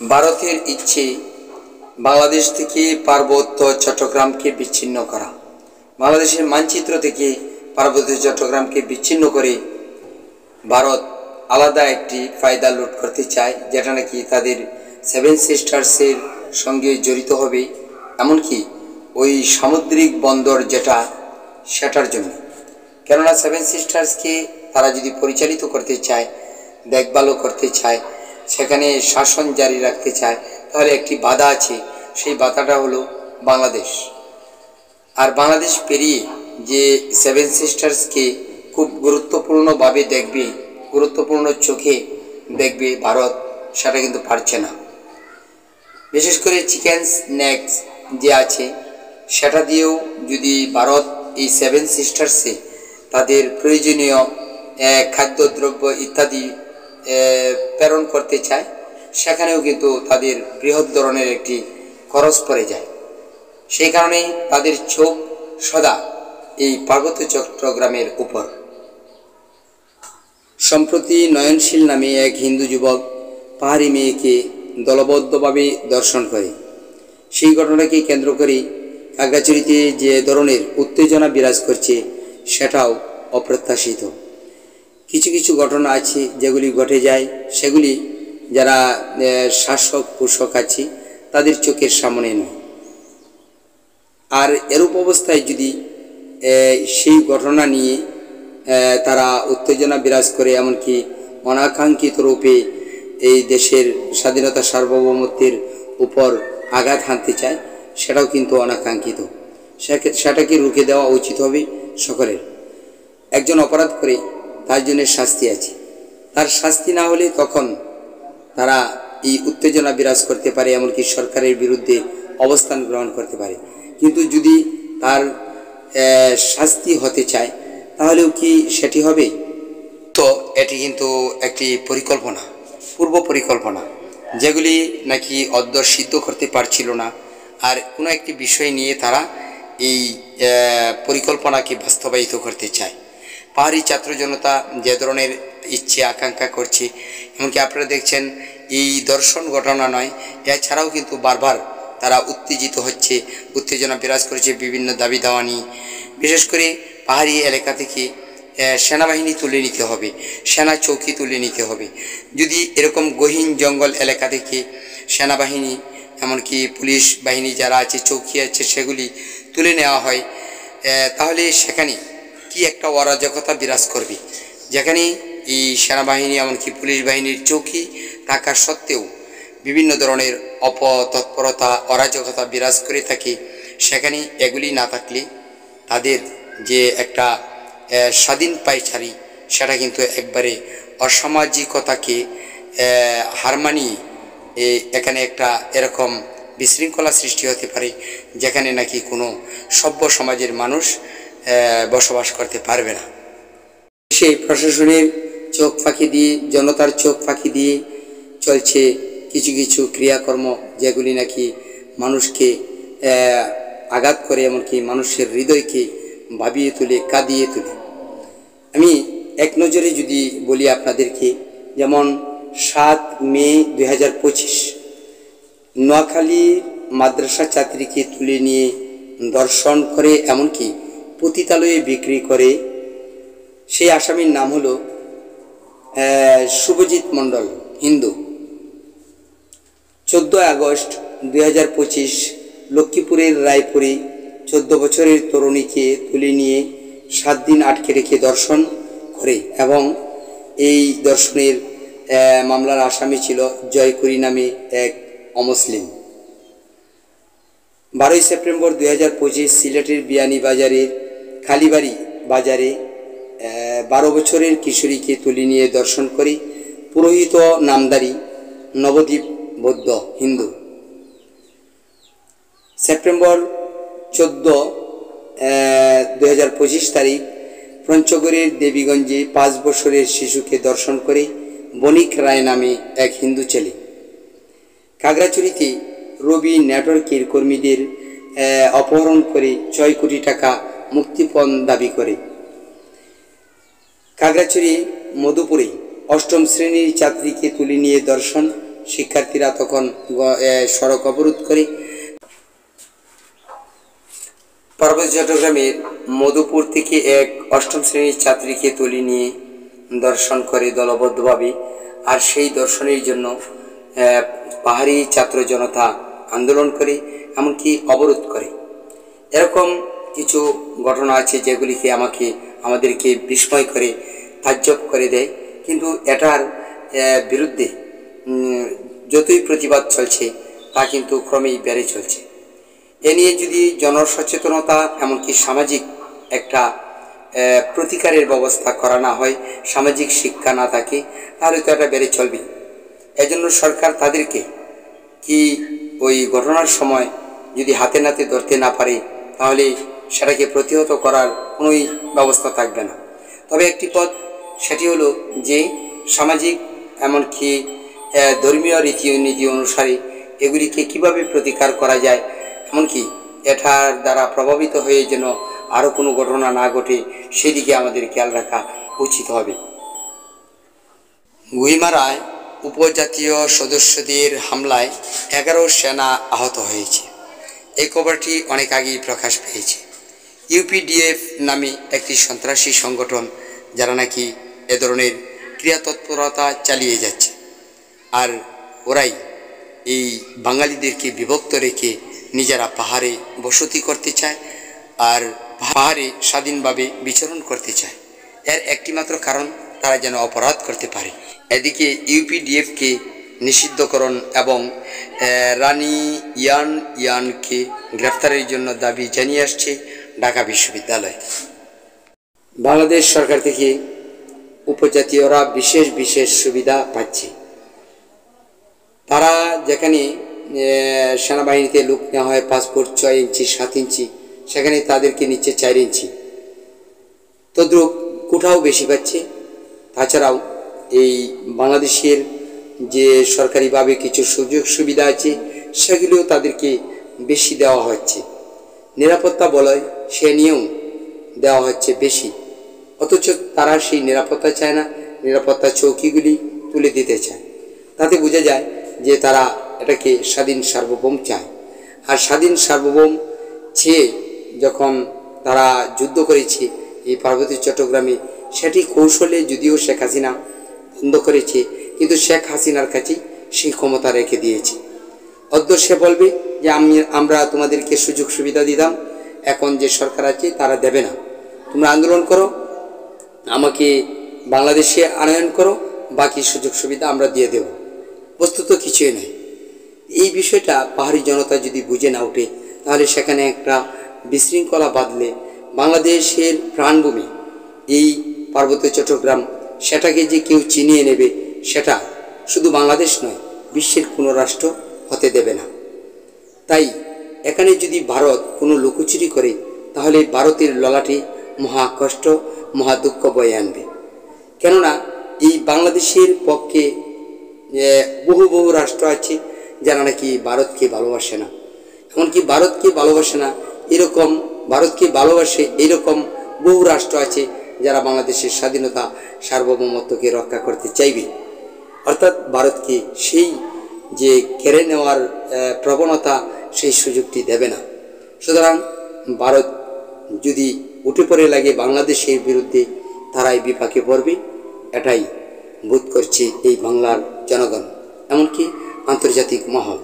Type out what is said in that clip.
ভারতের ইচ্ছে বাংলাদেশ থেকে পার্বত্য চট্টগ্রামকে বিচ্ছিন্ন করা। বাংলাদেশের মানচিত্র থেকে পার্বত্য চট্টগ্রামকে বিচ্ছিন্ন করে ভারত আলাদা একটি ফায়দা লুট করতে চায়, যেটা নাকি তাদের সেভেন সিস্টার্সের সঙ্গে জড়িত হবে, এমনকি ওই সামুদ্রিক বন্দর যেটা সেটার জন্য। কেননা সেভেন সিস্টার্সকে তারা যদি পরিচালিত করতে চায়, দেখভালও করতে চায়, সেখানে শাসন জারি রাখতে চায়, তাহলে একটি বাধা আছে। সেই বাধাটা হলো বাংলাদেশ। আর বাংলাদেশ পেরিয়ে যে সেভেন সিস্টার্সকে খুব গুরুত্বপূর্ণভাবে দেখবে, গুরুত্বপূর্ণ চোখে দেখবে ভারত, সেটা কিন্তু পারছে না। বিশেষ করে চিকেন স্ন্যাক্স যে আছে, সেটা দিয়েও যদি ভারত এই সেভেন সিস্টার্সে তাদের প্রয়োজনীয় খাদ্যদ্রব্য ইত্যাদি প্রেরণ করতে চায়, সেখানেও কিন্তু তাদের বৃহৎ ধরনের একটি খরচ পড়ে যায়। সেই কারণেই তাদের চোখ সদা এই পার্বত্য চট্টগ্রামের উপর। সম্প্রতি নয়নশীল নামে এক হিন্দু যুবক পাহাড়ি মেয়েকে দলবদ্ধভাবে দর্শন করে। সেই ঘটনাকে কেন্দ্র করে খাগড়াছড়িতে যে ধরনের উত্তেজনা বিরাজ করছে, সেটাও অপ্রত্যাশিত। কিছু কিছু ঘটনা আছে যেগুলি ঘটে যায়, সেগুলি যারা শাসক পোষক আছে তাদের চোখের সামনে নয়। আর এরূপ অবস্থায় যদি সেই ঘটনা নিয়ে তারা উত্তেজনা বিরাজ করে, এমনকি অনাকাঙ্ক্ষিত রূপে এই দেশের স্বাধীনতা সার্বভৌমত্বের উপর আঘাত হানতে চায়, সেটাও কিন্তু অনাকাঙ্ক্ষিত। সেটাকে রুখে দেওয়া উচিত হবে সকলের। একজন অপরাধ করে তার জন্য শাস্তি আছে, তার শাস্তি না হলে তখন তারা এই উত্তেজনা বিরাজ করতে পারে, এমনকি সরকারের বিরুদ্ধে অবস্থান গ্রহণ করতে পারে। কিন্তু যদি তার শাস্তি হতে চায়, তাহলেও কি সেটি হবে? তো এটি কিন্তু একটি পরিকল্পনা, পূর্ব পরিকল্পনা, যেগুলি নাকি অদ্য সিদ্ধ করতে পারছিল না। আর কোনো একটি বিষয় নিয়ে তারা এই পরিকল্পনাকে বাস্তবায়িত করতে চায়। পাহাড়ি ছাত্র জনতা যে ধরনের ইচ্ছে আকাঙ্ক্ষা করছে, এমনকি আপনারা দেখছেন এই দর্শন ঘটনা নয়, এছাড়াও কিন্তু বারবার তারা উত্তেজিত হচ্ছে, উত্তেজনা বিরাজ করেছে বিভিন্ন দাবি দাওয়া নিয়ে। বিশেষ করে পাহাড়ি এলাকা থেকে সেনাবাহিনী তুলে নিতে হবে, সেনা চৌকি তুলে নিতে হবে। যদি এরকম গহীন জঙ্গল এলাকা থেকে সেনাবাহিনী, এমনকি পুলিশ বাহিনী যারা আছে, চৌকি আছে, সেগুলি তুলে নেওয়া হয়, তাহলে সেখানে কি একটা অরাজকতা বিরাজ করবে, যেখানে এই সেনাবাহিনী এমনকি পুলিশ বাহিনীর চৌকি থাকা সত্ত্বেও বিভিন্ন ধরনের অপতৎপরতা, অরাজকতা বিরাজ করে থাকে। সেখানে এগুলি না থাকলে তাদের যে একটা স্বাধীন পায়চারি, সেটা কিন্তু একবারে অসামাজিকতাকে হার মানিয়ে এখানে একটা এরকম বিশৃঙ্খলা সৃষ্টি হতে পারে, যেখানে নাকি কোনো সভ্য সমাজের মানুষ বসবাস করতে পারবে না। সেই প্রশাসনের চোখ ফাঁকি দিয়ে, জনতার চোখ ফাঁকি দিয়ে চলছে কিছু কিছু ক্রিয়াকর্ম, যেগুলি নাকি মানুষকে আঘাত করে, এমনকি মানুষের হৃদয়কে ভাবিয়ে তুলে, কাঁদিয়ে তোলে। আমি এক নজরে যদি বলি আপনাদেরকে, যেমন 7 মে 2025 নোয়াখালীর মাদ্রাসা ছাত্রীকে তুলে নিয়ে দর্শন করে, এমনকি পতিতালয়ে বিক্রি করে। সেই আসামির নাম হলো শুভজিৎ মণ্ডল, হিন্দু। 14 আগস্ট 2025 লক্ষ্মীপুরের রায়পুরে 14 বছরের তরুণীকে তুলে নিয়ে 7 দিন আটকে রেখে দর্শন করে, এবং এই দর্শনের মামলার আসামি ছিল জয়কুরি নামে এক অমুসলিম। 12 সেপ্টেম্বর 2025 সিলেটের বিয়ানীবাজারের খালিবাড়ি বাজারে 12 বছরের কিশোরীকে তুলে নিয়ে দর্শন করে পুরোহিত নামদারি নবদ্বীপ বৌদ্ধ হিন্দু। সেপ্টেম্বর 14, 2025 তারিখ পঞ্চগড়ের দেবীগঞ্জে 5 বছরের শিশুকে দর্শন করে বণিক রায় নামে এক হিন্দু ছেলে। খাগড়াছড়িতে রবি নেটওয়ার্কের কর্মীদের অপহরণ করে 6 কোটি টাকা মুক্তিপণ দাবি করে। খাগড়াছড়ি মধুপুরে 8ম শ্রেণীর ছাত্রীকে তুলে নিয়ে দর্শন, শিক্ষার্থীরা তখন সড়ক অবরোধ করে। পার্বত্য চট্টগ্রামের মধুপুর থেকে এক অষ্টম শ্রেণীর ছাত্রীকে তুলে নিয়ে দর্শন করে দলবদ্ধভাবে, আর সেই দর্শনের জন্য পাহাড়ি ছাত্র জনতা আন্দোলন করে, এমনকি অবরোধ করে। এরকম কিছু ঘটনা আছে যেগুলিকে আমাদেরকে বিস্ময় করে, তাজ্জব করে দেয়। কিন্তু এটার বিরুদ্ধে যতই প্রতিবাদ চলছে তা কিন্তু ক্রমেই বেড়ে চলছে। এ নিয়ে যদি জনসচেতনতা এমনকি সামাজিক একটা প্রতিকারের ব্যবস্থা করা না হয়, সামাজিক শিক্ষা না থাকে, তাহলে তো এটা বেড়ে চলবে। এজন্য সরকার তাদেরকে কি ওই ঘটনার সময় যদি হাতে নাতে ধরতে না পারে, তাহলে সেটাকে প্রতিহত করার কোনোই ব্যবস্থা থাকবে না। তবে একটি পথ, সেটি হলো যে সামাজিক এমনকি ধর্মীয় রীতিনীতি অনুসারে এগুলিকে কিভাবে প্রতিকার করা যায়, এমনকি এটার দ্বারা প্রভাবিত হয়ে যেন আরও কোনো ঘটনা না ঘটে, সেদিকে আমাদের খেয়াল রাখা উচিত হবে। গুইমারায় উপজাতীয় সদস্যদের হামলায় 11 সেনা আহত হয়েছে। এই খবরটি অনেক আগেই প্রকাশ পেয়েছে। ইউপিডিএফ নামে একটি সন্ত্রাসী সংগঠন, যারা নাকি এ ধরনের ক্রিয়াতৎপরতা চালিয়ে যাচ্ছে, আর ওরাই এই বাঙালিদেরকে বিভক্ত রেখে নিজেরা পাহাড়ে বসতি করতে চায় আর পাহাড়ে স্বাধীনভাবে বিচরণ করতে চায়। এর একটিমাত্র কারণ, তারা যেন অপরাধ করতে পারে। এদিকে ইউপিডিএফকে নিষিদ্ধকরণ এবং রানী ইয়ানকে গ্রেফতারের জন্য দাবি জানিয়ে আসছে ঢাকা বিশ্ববিদ্যালয়। বাংলাদেশ সরকার থেকে উপজাতীয়রা বিশেষ সুবিধা পাচ্ছে। তারা যেখানে সেনাবাহিনীতে লোক নেওয়া হয় পাসপোর্ট 6 ইঞ্চি 7 ইঞ্চি, সেখানে তাদেরকে নিচ্ছে 4 ইঞ্চি। তদ্রুপ কোঠাও বেশি পাচ্ছে। তাছাড়াও এই বাংলাদেশের যে সরকারিভাবে কিছু সুযোগ সুবিধা আছে, সেগুলিও তাদেরকে বেশি দেওয়া হচ্ছে। নিরাপত্তা বলয় সে নিয়েও দেওয়া হচ্ছে বেশি, অথচ তারা সেই নিরাপত্তা চায় না, নিরাপত্তা চৌকিগুলি তুলে দিতে চায়। তাতে বোঝা যায় যে তারা এটাকে স্বাধীন সার্বভৌম চায়। আর স্বাধীন সার্বভৌম চেয়ে যখন তারা যুদ্ধ করেছে এই পার্বত্য চট্টগ্রামে, সেটি কৌশলে যদিও শেখ হাসিনা বন্ধ করেছে, কিন্তু শেখ হাসিনার কাছেই সেই ক্ষমতা রেখে দিয়েছে। অদ্য সে বলবে যে আমরা তোমাদেরকে সুযোগ সুবিধা দিতাম, এখন যে সরকার আছে তারা দেবে না, তোমরা আন্দোলন করো, আমাকে বাংলাদেশে আনয়ন করো, বাকি সুযোগ সুবিধা আমরা দিয়ে দেব। বস্তুত কিছুই নয়। এই বিষয়টা পাহাড়ি জনতা যদি বুঝে না ওঠে, তাহলে সেখানে একটা বিশৃঙ্খলা বাঁধলে বাংলাদেশের প্রাণভূমি এই পার্বত্য চট্টগ্রাম, সেটাকে যে কেউ চিনিয়ে নেবে, সেটা শুধু বাংলাদেশ নয়, বিশ্বের কোনো রাষ্ট্র হতে দেবে না। তাই এখানে যদি ভারত কোনো লুকোচুরি করে, তাহলে ভারতের ললাটে মহা কষ্ট, মহা দুঃখ বয়ে আনবে। কেননা এই বাংলাদেশের পক্ষে বহু রাষ্ট্র আছে যারা নাকি ভারতকে ভালোবাসে না, এমনকি ভারতকে ভালোবাসে না এরকম, ভারতকে ভালোবাসে এরকম বহু রাষ্ট্র আছে যারা বাংলাদেশের স্বাধীনতা সার্বভৌমত্বকে রক্ষা করতে চাইবে। অর্থাৎ ভারতকে সেই যে কেড়ে নেওয়ার প্রবণতা, সেই সুযোগটি দেবে না। সুতরাং ভারত যদি উঠে পড়ে লাগে বাংলাদেশের বিরুদ্ধে, তারাই বিপাকে পড়বে, এটাই বোধ করছে এই বাংলার জনগণ, এমনকি আন্তর্জাতিক মহল।